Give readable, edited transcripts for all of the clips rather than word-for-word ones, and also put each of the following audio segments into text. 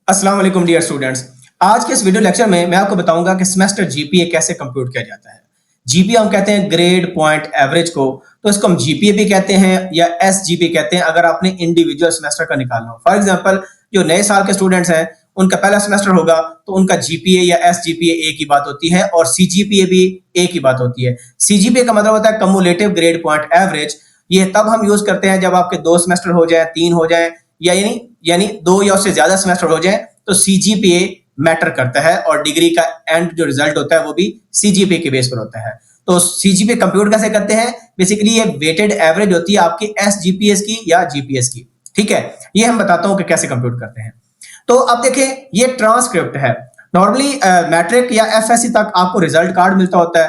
अस्सलाम वालेकुम dear students. आज के इस वीडियो लेक्चर में मैं आपको बताऊंगा कि सेमेस्टर जीपीए कैसे कंप्यूट किया जाता है। जीपीए हम कहते हैं ग्रेड पॉइंट एवरेज को, तो इसको हम जीपीए भी कहते हैं या एसजीपीए कहते हैं अगर आपने इंडिविजुअल सेमेस्टर का निकालना हो। फॉर एग्जांपल जो नए साल के स्टूडेंट्स हैं उनका पहला सेमेस्टर होगा तो उनका जीपीए या एसजीपीए एक ही बात होती है और सीजीपीए भी एक ही बात होती है। सीजीपीए का मतलब होता है कम्युलेटिव ग्रेड पॉइंट एवरेज। ये तब हम यूज करते हैं जब आपके 2 सेमेस्टर हो जाए, 3 हो जाए या यानी 2 या उससे ज्यादा सेमेस्टर हो जाए तो सीजीपीए मैटर करता है और डिग्री का एंड जो रिजल्ट होता है वो भी सीजीपीए के बेस पर होता है। तो सीजीपीए कंप्यूट कैसे करते हैं? बेसिकली ये वेटेड एवरेज होती है आपकी एसजीपीएस की या जीपीएस की। ठीक है, ये हम बताता हूं कि कैसे कंप्यूट करते हैं। तो अब देखें, ये ट्रांसक्रिप्ट है। नॉर्मली मैट्रिक या एफएससी तक आपको रिजल्ट कार्ड मिलता होता है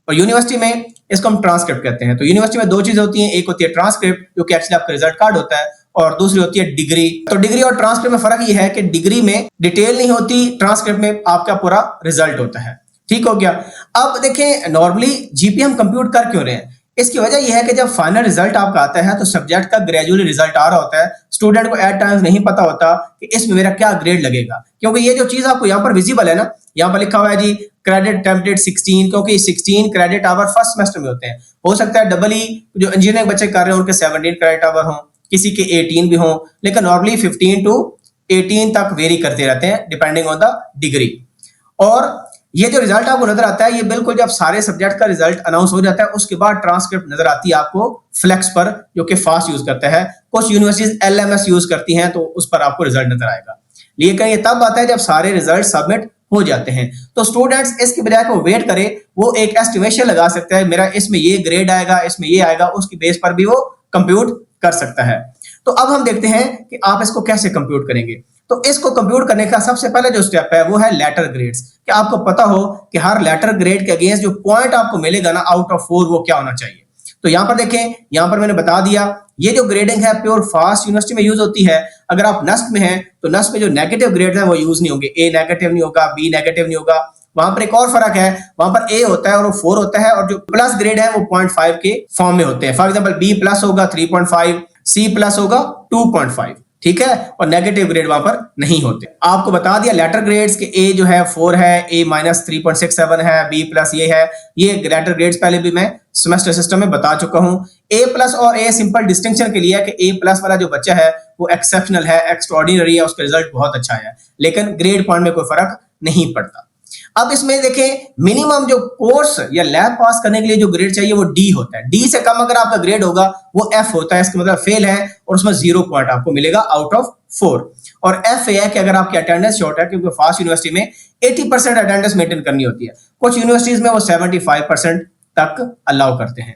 और यूनिवर्सिटी में इसको हम ट्रांसक्रिप्ट कहते हैं। तो यूनिवर्सिटी में 2 चीजें होती हैं, एक होती है ट्रांसक्रिप्ट जो कि एक्चुअली आपका रिजल्ट कार्ड होता है और दूसरी होती है डिग्री। तो डिग्री और ट्रांसक्रिप्ट में फर्क ये है कि डिग्री में डिटेल नहीं होती, ट्रांसक्रिप्ट में आपका पूरा रिजल्ट होता है। ठीक हो गया। अब देखें, नॉर्मली जीपीए हम कंप्यूट कर क्यों रहे हैं? इसकी वजह यह है कि जब फाइनल रिजल्ट आपका आता है तो सब्जेक्ट का ग्रेजुअली रिजल्ट आ रहा होता है। स्टूडेंट को एट टाइम्स नहीं पता होता कि इसमें मेरा क्या ग्रेड लगेगा, क्योंकि ये जो चीज आपको यहाँ पर विजिबल है ना, यहाँ पर लिखा हुआ है जी क्रेडिट टेम्पलेट 16, क्योंकि 16 क्रेडिट आवर फर्स्ट सेमेस्टर में होते हैं। हो सकता है डबल ई जो इंजीनियरिंग बच्चे कर रहे हैं उनके 17 क्रेडिट आवर हों, किसी के 18 भी हों, लेकिन नॉर्मली 15 टू 18 तक वेरी करते रहते हैं डिपेंडिंग ऑन द डिग्री। और ये जो रिजल्ट आपको नजर आता है ये बिल्कुल जब सारे सब्जेक्ट का रिजल्ट अनाउंस हो जाता है उसके बाद ट्रांसक्रिप्ट नजर आती है आपको फ्लेक्स पर, जो कि फास्ट यूज करता है। कुछ यूनिवर्सिटीज एलएमएस यूज करती हैं तो उस पर आपको रिजल्ट नजर आएगा। लेकिन ये तब आता है जब सारे रिजल्ट सबमिट हो जाते हैं। तो स्टूडेंट्स इसके बजाय को वेट करे, वो एक एस्टिमेशन लगा सकता है मेरा इसमें ये ग्रेड आएगा, इसमें ये आएगा, उसकी बेस पर भी वो कंप्यूट कर सकता है। तो अब हम देखते हैं कि आप इसको कैसे कंप्यूट करेंगे। तो इसको कंप्यूट करने का सबसे पहले जो स्टेप है वो है लेटर ग्रेड्स। कि आपको पता हो कि हर लेटर ग्रेड के अगेंस्ट जो पॉइंट आपको मिलेगा ना आउट ऑफ 4 वो क्या होना चाहिए। तो यहां पर देखें, यहां पर मैंने बता दिया ये जो ग्रेडिंग है प्योर फास्ट यूनिवर्सिटी में यूज होती है। अगर आप नस्ट में हैं तो नस्ट में जो नेगेटिव ग्रेड है वो यूज नहीं होंगे। ए नेगेटिव नहीं होगा, बी नेगेटिव नहीं होगा। वहां पर एक और फर्क है, वहां पर ए होता है और वो 4 होता है और जो प्लस ग्रेड है वो 0.5 के फॉर्म में होते हैं। फॉर एग्जाम्पल बी प्लस होगा 3.5, सी प्लस होगा 2.5। ठीक है, और नेगेटिव ग्रेड वहां पर नहीं होते। आपको बता दिया लेटर ग्रेड्स के ए जो है 4 है, ए माइनस 3.67 है, बी प्लस ये है। ये लेटर ग्रेड्स पहले भी मैं सेमेस्टर सिस्टम में बता चुका हूं। ए प्लस और ए सिंपल डिस्टिंक्शन के लिए है कि ए प्लस वाला जो बच्चा है वो एक्सेप्शनल है, एक्स्ट्राऑर्डिनरी है, उसका रिजल्ट बहुत अच्छा है, लेकिन ग्रेड पॉइंट में कोई फर्क नहीं पड़ता। अब इसमें देखें, मिनिमम जो कोर्स या लैब पास करने के लिए जो ग्रेड चाहिए वो डी होता है। डी से कम अगर आपका ग्रेड होगा वो एफ होता है, इसका मतलब फेल है और उसमें 0 पॉइंट आपको मिलेगा आउट ऑफ 4। और एफ है कि अगर आपकी अटेंडेंस शॉर्ट है, क्योंकि फास्ट यूनिवर्सिटी में 80% अटेंडेंस मेंटेन करनी होती है, कुछ यूनिवर्सिटीज में वो 75% तक अलाउ करते हैं।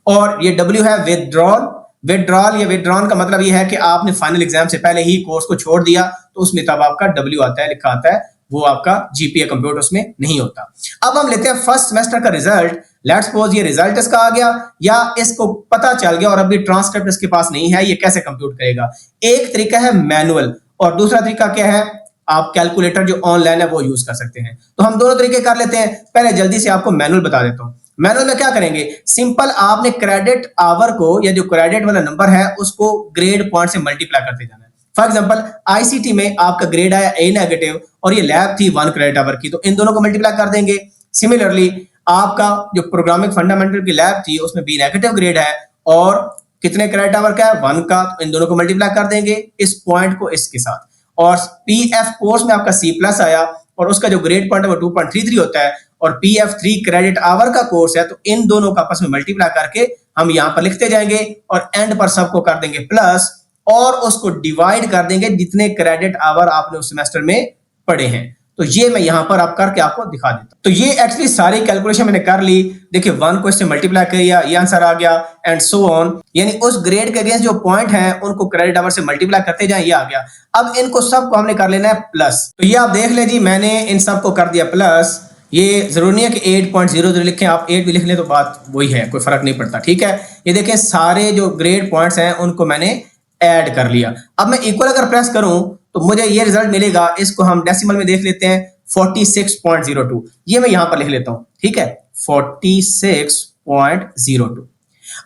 और ये डब्ल्यू है विदड्रॉल या विदड्रॉन का मतलब ये है कि आपने फाइनल एग्जाम से पहले ही कोर्स को छोड़ दिया तो उसमें तब आपका डब्ल्यू आता है, लिखा आता है, वो आपका जीपीए कंप्यूट उसमें नहीं होता। अब हम लेते हैं फर्स्ट सेमेस्टर का रिजल्ट। लेट्स सपोज ये रिजल्ट इसका आ गया या इसको पता चल गया और अभी ट्रांसक्रिप्ट इसके पास नहीं है, ये कैसे कंप्यूट करेगा? एक तरीका है मैनुअल और दूसरा तरीका क्या है, आप कैलकुलेटर जो ऑनलाइन है वो यूज कर सकते हैं। तो हम दोनों तरीके कर लेते हैं। पहले जल्दी से आपको मैनुअल बता देता हूं। मैनुअल में क्या करेंगे, सिंपल आपने क्रेडिट आवर को या जो क्रेडिट वाला नंबर है उसको ग्रेड पॉइंट से मल्टीप्लाई करते जाना है। फॉर एग्जांपल आईसीटी में आपका ग्रेड आया ए नेगेटिव और ये लैब थी 1 क्रेडिट आवर की, तो इन दोनों को मल्टीप्लाई कर देंगे। सिमिलरली आपका जो प्रोग्रामिंग फंडामेंटल की लैब थी उसमें बी नेगेटिव ग्रेड है और कितने क्रेडिट आवर का है, 1 का, तो इन दोनों को मल्टीप्लाई कर देंगे इस पॉइंट को इसके साथ। और पीएफ कोर्स में आपका सी प्लस आया और उसका जो ग्रेड पॉइंट है वो 2.33 होता है और पीएफ 3 क्रेडिट आवर का कोर्स है, तो इन दोनों का आपस में मल्टीप्लाई करके हम यहाँ पर लिखते जाएंगे और एंड पर सबको कर देंगे प्लस और उसको डिवाइड कर देंगे जितने क्रेडिट आवर आपने उस सेमेस्टर में पढ़े हैं। तो ये मैं यहां पर आप करके आपको दिखा देता हूं। तो ये एक्चुअली सारी कैलकुलेशन मैंने कर ली। देखिए 1 को इससे मल्टीप्लाई किया, ये आंसर आ गया एंड सो ऑन। यानी उस ग्रेड के अगेंस्ट जो पॉइंट है उनको क्रेडिट आवर से मल्टीप्लाई करते जाए, ये आ गया। अब इनको सबको हमने कर लेना है प्लस। तो ये आप देख ले जी, मैंने इन सबको कर दिया प्लस। ये जरूरी नहीं है कि 8.00 लिखें, आप 8 भी लिख लें तो बात वही है, कोई फर्क नहीं पड़ता। ठीक है, ये देखें सारे जो ग्रेड पॉइंट्स हैं उनको मैंने ऐड कर लिया। अब मैं इक्वल अगर प्रेस करूं तो मुझे ये रिजल्ट मिलेगा। इसको हम डेसिमल में देख लेते हैं, 46.02। ये मैं यहां पर लिख लेता हूं। ठीक है, 46.02।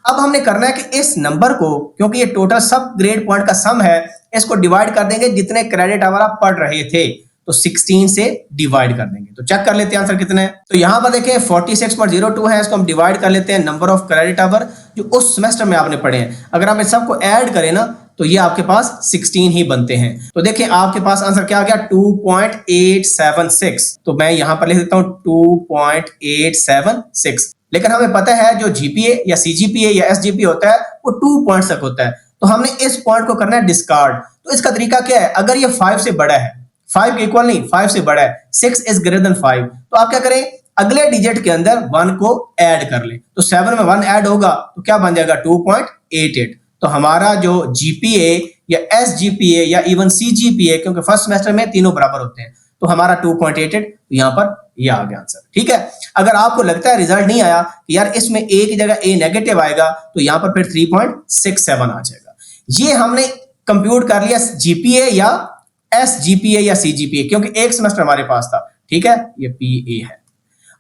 अब हमने करना है कि इस नंबर को, क्योंकि ये टोटल सब ग्रेड पॉइंट का सम है, इसको डिवाइड कर देंगे जितने क्रेडिट आवर आप पढ़ रहे थे, तो 16 से डिवाइड कर देंगे। तो चेक कर लेते हैं आंसर कितना है। तो यहां पर देखें 46.02 है, इसको हम डिवाइड कर लेते हैं नंबर ऑफ क्रेडिट आवर जो उस सेमेस्टर में आपने पढ़े हैं। अगर आप इन सबको ऐड करें ना तो ये आपके पास 16 ही बनते हैं। तो देखिए आपके पास आंसर क्या आ गया, 2.876। तो मैं यहां पर लिख देता हूं 2.876। लेकिन हमें पता है जो जीपीए या सीजीपीए या एसजीपीए होता है वो 2 पॉइंट तक होता है, तो हमने इस पॉइंट को करना है डिस्कार्ड। तो इसका तरीका क्या है, अगर ये 5 से बड़ा है, 5 के इक्वल नहीं, 5 से बड़ा है, 6 इज ग्रेटर देन 5, तो आप क्या करें, अगले डिजिट के अंदर 1 को ऐड कर लें। तो 7 में 1 ऐड होगा तो क्या बन जाएगा, 2.88। तो हमारा जो जीपीए या एसजीपीए या इवन सीजीपीए, क्योंकि फर्स्ट सेमेस्टर में तीनों बराबर होते हैं, तो हमारा 2.88, तो यहां पर ये आ गया आंसर। ठीक है, अगर आपको लगता है रिजल्ट नहीं आया कि यार इसमें ए की जगह ए नेगेटिव आएगा, तो यहां पर फिर 3.67 आ जाएगा। ये हमने कंप्यूट कर लिया जीपीए या एसजीपीए या सीजीपीए, क्योंकि एक सेमेस्टर हमारे पास था। ठीक है, ये पीए है।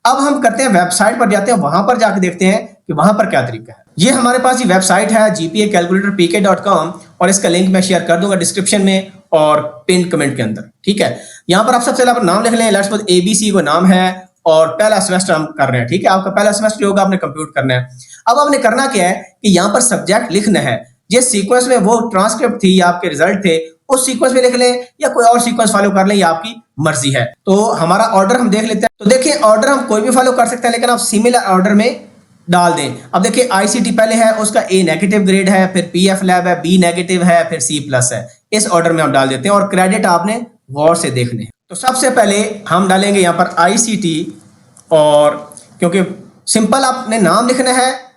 अब हम करते हैं वेबसाइट पर जाते हैं, वहां पर जाके देखते हैं कि वहां पर क्या तरीका है। ये हमारे पास ये वेबसाइट है gpacalculatorpk.com, और इसका लिंक मैं शेयर कर दूंगा डिस्क्रिप्शन में और पिन कमेंट के अंदर। ठीक है, यहां पर आप सबसे पहले नाम लिख लें, लेट्स सपोज एबीसी को नाम है और पहला सेमेस्टर हम कर रहे हैं। ठीक है, आपका पहला सेमेस्टर होगा, आपने कंप्यूट करना है। अब आपने करना क्या है कि यहां पर सब्जेक्ट लिखना है, जिस सीक्वेंस में वो ट्रांसक्रिप्ट थी या आपके रिजल्ट थे उस सीक्वेंस में लिख लें या कोई और सीक्वेंस फॉलो कर लें, ये आपकी मर्जी है। तो हमारा ऑर्डर हम देख लेते हैं। तो देखिए ऑर्डर हम कोई भी फॉलो कर सकते हैं, लेकिन आप सिमिलर ऑर्डर में डाल दें। अब देखिए आईसीटी पहले है, उसका ए नेगेटिव ग्रेड है, फिर पीएफ लैब है, बी नेगेटिव है, फिर सी प्लस है। इस ऑर्डर में हम डाल देते हैं और क्रेडिट आपने गौर से देखने हैं। तो सबसे पहले हम डालेंगे यहाँ पर आईसीटी, और क्योंकि सिंपल आपने नाम लिखना है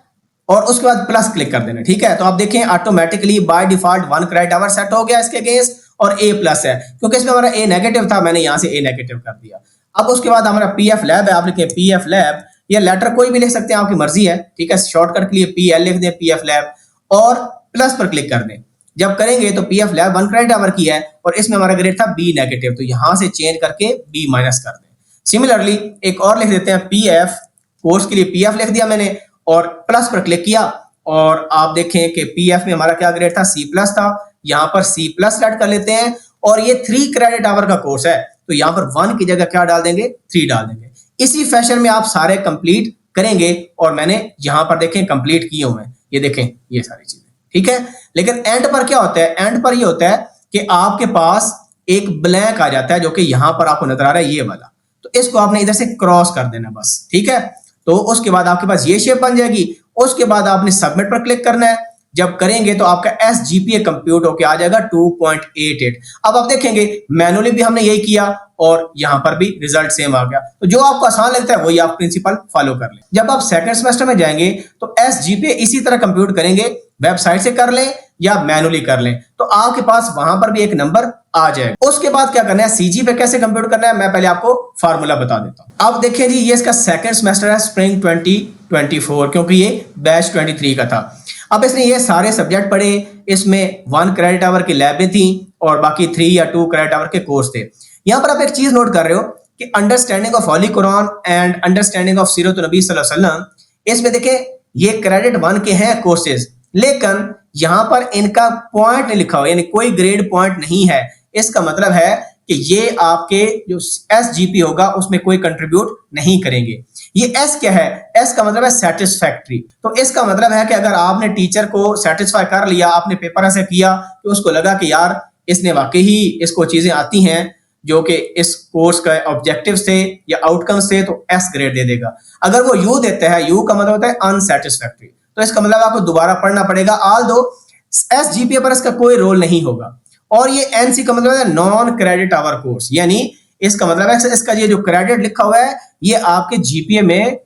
और उसके बाद प्लस क्लिक कर देना। ठीक है, तो आप देखें automatically by default 1 credit hour set हो गया इसके अगेंस्ट, और ए प्लस है क्योंकि इसमें हमारा ए नेगेटिव था, मैंने यहां से ए नेगेटिव कर दिया। अब उसके बाद हमारा पीएफ लैब है, आप लिखें पीएफ लैब, या लेटर कोई भी लिख सकते हैं, आपकी मर्जी है। ठीक है, शॉर्टकट के लिए पीएल लिख दें, पीएफ लैब, और प्लस पर क्लिक कर दें। जब करेंगे तो पीएफ लैब 1 क्रेडिट आवर की है और इसमें हमारा ग्रेड था बी नेगेटिव, तो यहां से चेंज करके बी माइनस कर दें। सिमिलरली एक और लिख देते हैं पीएफ, कोर्स के लिए पीएफ लिख दिया मैंने और प्लस पर क्लिक किया, और आप देखें कि पीएफ में हमारा क्या ग्रेड था, सी प्लस था। यहां पर सी प्लस ऐड कर लेते हैं, और ये 3 क्रेडिट आवर का कोर्स है, तो यहां पर 1 की जगह क्या डाल देंगे, 3 डाल देंगे। इसी फैशन में आप सारे कंप्लीट करेंगे, और मैंने यहां पर देखें कंप्लीट किए हुए हैं, ये देखें ये सारी चीजें। ठीक है, लेकिन एंड पर क्या होता है, एंड पर ये होता है कि आपके पास एक ब्लैंक आ जाता है, जो कि यहां पर आपको नजर आ रहा है ये वाला, तो इसको आपने इधर से क्रॉस कर देना बस। ठीक है, तो उसके बाद आपके पास ये शेप बन जाएगी। उसके बाद आपने सबमिट पर क्लिक करना है। जब करेंगे तो आपका एसजीपीए कंप्यूट होके आ जाएगा 2.88। अब आप देखेंगे मैनुअली भी हमने यही किया और यहां पर भी रिजल्ट सेम आ गया। तो जो आपको आसान लगता है वही आप प्रिंसिपल फॉलो कर लें। जब आप सेकंड सेमेस्टर में जाएंगे तो एसजीपीए इसी तरह कंप्यूट करेंगे, वेबसाइट से कर लें या मैनुअली कर लें, तो आपके पास वहां पर भी एक नंबर आ जाएगा। उसके बाद क्या करना है, सीजी पे कैसे कंप्यूट करना है, मैं पहले आपको फार्मूला बता देता हूं। अब देखिए जी, ये इसका सेकंड सेमेस्टर है, स्प्रिंग 2024, क्योंकि ये बैच 23 का था। अब इसने ये सारे सब्जेक्ट पढ़े, इसमें 1 क्रेडिट आवर की लैबें थी और बाकी 3 या 2 क्रेडिट आवर के कोर्स थे। यहां पर आप एक चीज नोट कर रहे हो कि understanding of Holi Quran and understanding of सीरत नबी सल्लल्लाहु अलैहि वसल्लम, इसमें देखें ये क्रेडिट 1 के हैं कोर्सेज, लेकिन यहां पर इनका पॉइंट नहीं लिखा हुआ, यानी कोई ग्रेड पॉइंट नहीं है। इसका मतलब है कि ये आपके जो एसजीपी होगा उसमें कोई कंट्रीब्यूट नहीं करेंगे। ये एस क्या है, एस का मतलब है सेटिस्फैक्ट्री। तो इसका मतलब है कि अगर आपने टीचर को सेटिस्फाई कर लिया, आपने पेपर ऐसे किया कि उसको लगा कि यार इसने वाकई ही इसको चीजें आती हैं जो कि इस कोर्स का ऑब्जेक्टिव से या आउटकम से, तो एस ग्रेड दे देगा। अगर वो यू देता है, यू का मतलब होता है अनसेटिस्फैक्ट्री, तो इसका मतलब आपको दोबारा पढ़ना पड़ेगा। ऑल दो एसजीपीए पर इसका कोई रोल नहीं होगा। और ये एनसी का मतलब है नॉन क्रेडिट आवर कोर्स, यानी इसका मतलब है इसका ये जो क्रेडिट लिखा हुआ है ये आपके जीपीए में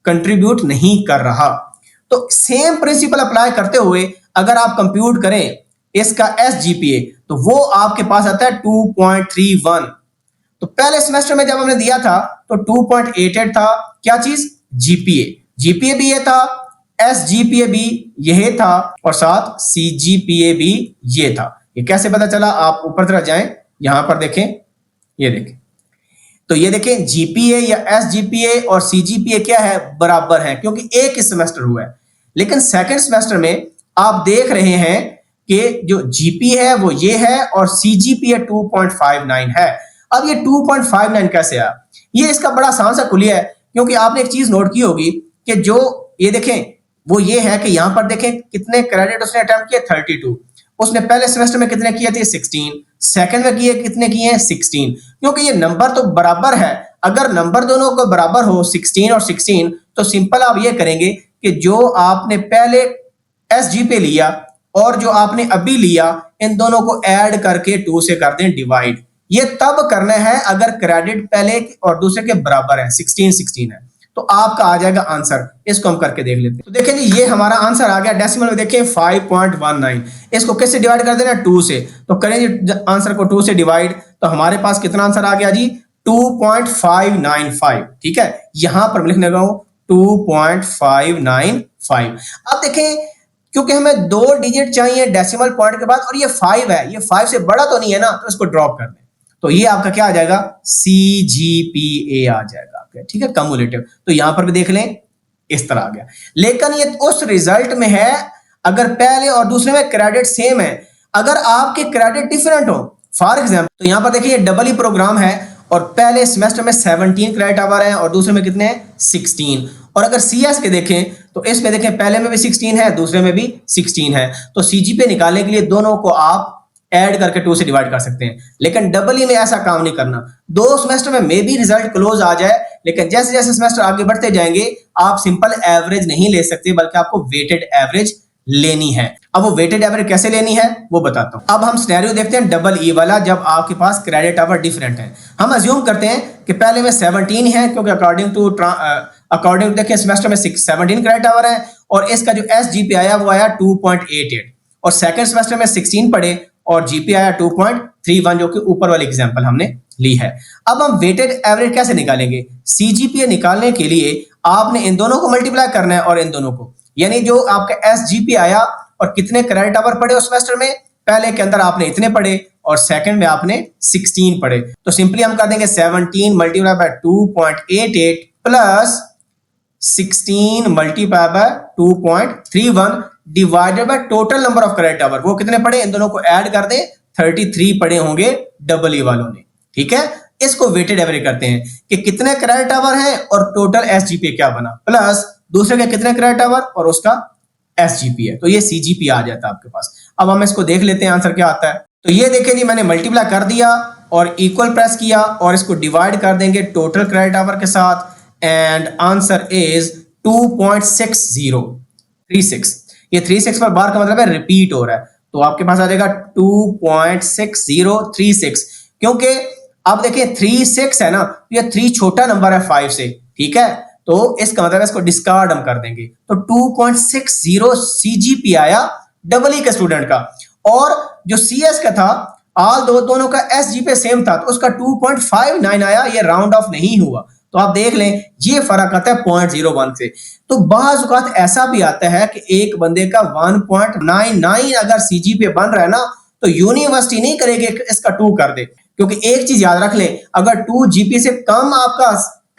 कंट्रीब्यूट नहीं कर रहा। तो सेम प्रिंसिपल अप्लाई करते हुए अगर आप कंप्यूट करें इसका एसजीपीए, तो वो आपके पास आता है 2.31। तो पहले सेमेस्टर में जब हमने दिया था तो 2.88 था, क्या चीज, जीपीए। जीपीए भी ये था, एसजीपीए भी यही था, और साथ सीजीपीए भी ये था। ये कैसे पता चला, आप ऊपर तरफ जाएं, यहां पर देखें, ये देखें, तो ये देखें जीपीए या एसजीपीए और सीजीपीए क्या है, बराबर है, क्योंकि एक ही सेमेस्टर हुआ है। लेकिन सेकंड सेमेस्टर में आप देख रहे हैं कि जो जीपी है वो ये है और सीजीपीए 2.59 है। अब ये 2.59 कैसे आया? ये इसका बड़ा आसान सा कुलिया है, क्योंकि आपने एक चीज नोट की होगी कि जो ये देखें वो ये है कि यहां पर देखें कितने क्रेडिट उसने अटेम्प्ट किए 32। उसने पहले सेमेस्टर में कितने किए थे 16, सेकंड में किए कितने किए हैं 16। क्योंकि ये नंबर तो बराबर है, अगर नंबर दोनों को बराबर हो 16 और 16 तो सिंपल आप ये करेंगे कि जो आपने पहले एसजीपी लिया और जो आपने अभी लिया इन दोनों को ऐड करके 2 से कर दें डिवाइड। ये तब करना है अगर क्रेडिट पहले और दूसरे के बराबर है, 16 है, तो आपका आ जाएगा आंसर। इसको हम करके देख लेते हैं। तो देखें जी ये हमारा आंसर आ गया। डेसिमल में देखें 5.19। इसको किससे डिवाइड कर देना? 2 से। तो करें जी आंसर को 2 से डिवाइड, तो हमारे पास कितना आंसर आ गया जी? 2.595। ठीक है, यहां पर मैं लिखने लगा हूं 2.595। अब देखें क्योंकि हमें 2 डिजिट चाहिए डेसिमल पॉइंट के बाद और ये 5 है, ये 5 से बड़ा तो नहीं है ना, तो इसको ड्रॉप कर दें। तो ये आपका क्या आ जाएगा? CGPA आ जाएगा आपका। ठीक है, कम्युलेटिव। तो यहां पर भी देख लें इस तरह आ गया। लेकिन ये उस रिजल्ट में है अगर पहले और दूसरे में क्रेडिट सेम है। अगर आपके क्रेडिट डिफरेंट हो, फॉर एग्जाम्पल, तो यहां पर देखिए डबल ही प्रोग्राम है और पहले सेमेस्टर में 17 क्रेडिट आवर है और दूसरे में कितने हैं 16। और अगर CS के देखें तो इसमें देखें पहले में भी 16 है, दूसरे में भी 16 है। तो CGPA निकालने के लिए दोनों को आप ऐड करके 2 से डिवाइड कर सकते हैं। लेकिन डबल ही में ऐसा काम नहीं करना। 2 सेमेस्टर में मे बी रिजल्ट क्लोज आ जाए, लेकिन जैसे जैसे सेमेस्टर आगे बढ़ते जाएंगे आप सिंपल एवरेज नहीं ले सकते, बल्कि आपको वेटेड एवरेज लेनी है। अब वो वेटेड एवरेज कैसे लेनी है वो बताता हूं। अब हम सिनेरियो देखते हैं डबल ई वाला, जब आपके पास क्रेडिट आवर डिफरेंट है। हम अज्यूम करते हैं कि पहले में 17 है, क्योंकि अकॉर्डिंग देखिए सेमेस्टर में 17 क्रेडिट आवर है और इसका जो SGP आया वो आया 2.88 और सेकंड सेमेस्टर में 16 पढ़े और जीपी आया 2.31, जो कि ऊपर वाली एग्जांपल हमने ली है। अब हम वेटेड एवरेज कैसे निकालेंगे? CGPA निकालने के लिए आपने इन दोनों को मल्टीप्लाई करना है और इन दोनों को, यानी जो आपका SGP आया और कितने क्रेडिट आवर पढ़े उस सेमेस्टर में, पहले के अंदर आपने इतने पढ़े और सेकंड में आपने 16 पढ़े। तो सिंपली हम कर देंगे 17 multiply by 2.88 plus 16 multiply by 2.31 divided by total number of credit hour. वो कितने पढ़े, इन दोनों को ऐड कर दें, 33 पढ़े होंगे डबल ई वालों ने। ठीक है, इसको वेटेड एवरेज करते हैं कि कितने क्रेडिट आवर हैं और टोटल SGPA क्या बना, प्लस दूसरे के कितने क्रेडिट आवर और उसका SGPA, तो ये CGPA आ जाता है आपके पास। अब हम इसको देख लेते हैं आंसर क्या आता है। तो ये देखें जी मैंने मल्टीप्लाई कर दिया और इक्वल प्रेस किया और इसको डिवाइड कर देंगे टोटल क्रेडिट आवर के साथ, एंड आंसर इज 2.6036। ये 36 पर बार का मतलब है रिपीट हो रहा है, तो आपके पास आ जाएगा 2.6036। क्योंकि अब देखिए 36 है ना, तो ये 3 छोटा नंबर है 5 से। ठीक है, तो इसका मतलब इसको डिस्कार्ड हम कर देंगे। तो 2.60 CGPA आया डबल ई के स्टूडेंट का, और जो CS का था दोनों का SGPA सेम था, तो उसका 2.59 आया। ये राउंड ऑफ नहीं हुआ, तो आप देख लें ये फर्क आता है 0.01 से। तो बाज़ औक़ात ऐसा भी आता है कि एक बंदे का 1.99 अगर CGPA बन रहा है ना, तो यूनिवर्सिटी नहीं करेगी इसका 2 कर दे। क्योंकि एक चीज याद रख लें, अगर 2 GPA से कम आपका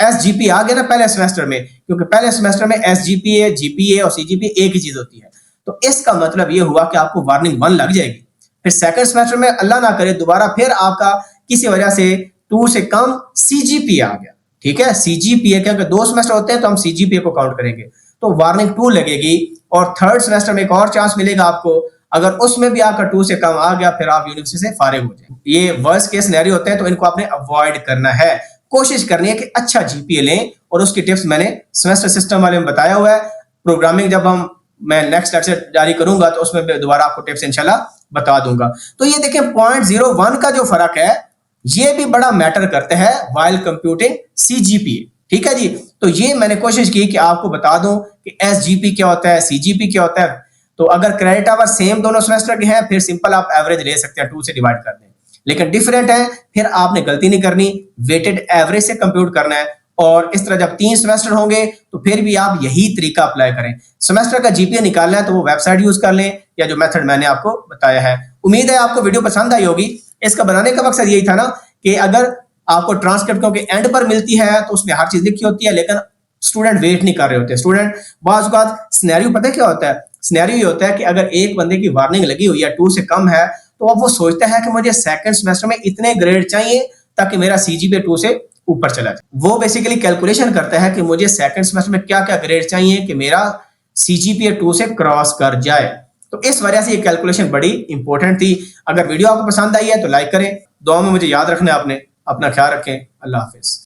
SGPA आ गया ना पहले सेमेस्टर में, क्योंकि पहले सेमेस्टर में SGPA, GPA और CGPA एक ही चीज होती है, तो इसका मतलब ये हुआ कि आपको वार्निंग 1 लग जाएगी। फिर सेकंड सेमेस्टर में अल्लाह ना करे दोबारा फिर आपका किसी वजह से 2 से कम CGPA आ गया। ठीक है, CGPA क्योंकि 2 सेमेस्टर होते हैं तो हम CGPA को काउंट करेंगे, तो वार्निंग 2 लगेगी। और थर्ड सेमेस्टर में एक और चांस मिलेगा आपको, अगर उसमें भी आपका 2 से कम आ गया फिर आप यूनिवर्सिटी से फारिग हो जाए। ये वर्स्ट केस सिनेरियो होते हैं, तो इनको आपने अवॉइड करना है। कोशिश करनी है कि अच्छा GPA लें, और उसकी टिप्स मैंने सेमेस्टर सिस्टम वाले में बताया हुआ है। प्रोग्रामिंग जब मैं नेक्स्ट लेक्चर जारी करूंगा तो उसमें दोबारा आपको टिप्स इंशाल्लाह बता दूंगा। तो ये देखें 0.01 का जो फर्क है ये भी बड़ा मैटर करता है व्हाइल कंप्यूटिंग CGPA। ठीक है जी, तो ये मैंने कोशिश की कि आपको बता दूं कि SGP क्या होता है, CGP क्या होता है। तो अगर क्रेडिट आवर सेम दोनों सेमेस्टर के हैं फिर सिंपल आप एवरेज ले सकते हैं, 2 से डिवाइड कर दें। लेकिन डिफरेंट है फिर आपने गलती नहीं करनी, वेटेड एवरेज से कंप्यूट करना है। और इस तरह जब 3 सेमेस्टर होंगे तो फिर भी आप यही तरीका अप्लाई करें। सेमेस्टर का GPA निकालना है तो वो वेबसाइट यूज कर लें या जो मेथड मैंने आपको बताया है। उम्मीद है आपको वीडियो पसंद आई होगी। इसका बनाने का मकसद यही था ना कि अगर आपको ट्रांसक्रिप्ट क्योंकि एंड पर मिलती है तो उसमें हर चीज लिखी होती है, लेकिन स्टूडेंट वेट नहीं कर रहे होते। स्टूडेंट बाज़ औक़ात सिनेरियो पता है क्या होता है? सिनेरियो ये होता है कि अगर एक बंदे की वार्निंग लगी हुई है 2 से कम है, तो अब वो सोचता है कि मुझे सेकंड सेमेस्टर में इतने ग्रेड चाहिए ताकि मेरा सीजीपीए 2 से ऊपर चला जाए। वो बेसिकली कैलकुलेशन करता है कि मुझे सेकंड सेमेस्टर में क्या-क्या ग्रेड चाहिए कि मेरा सीजीपीए 2 से क्रॉस कर जाए। तो इस वजह से ये कैलकुलेशन बड़ी इंपॉर्टेंट थी। अगर वीडियो आपको पसंद आई है तो लाइक करें। दुआ में मुझे याद रखना है आपने। अपना ख्याल रखें। अल्लाह हाफ़िज़।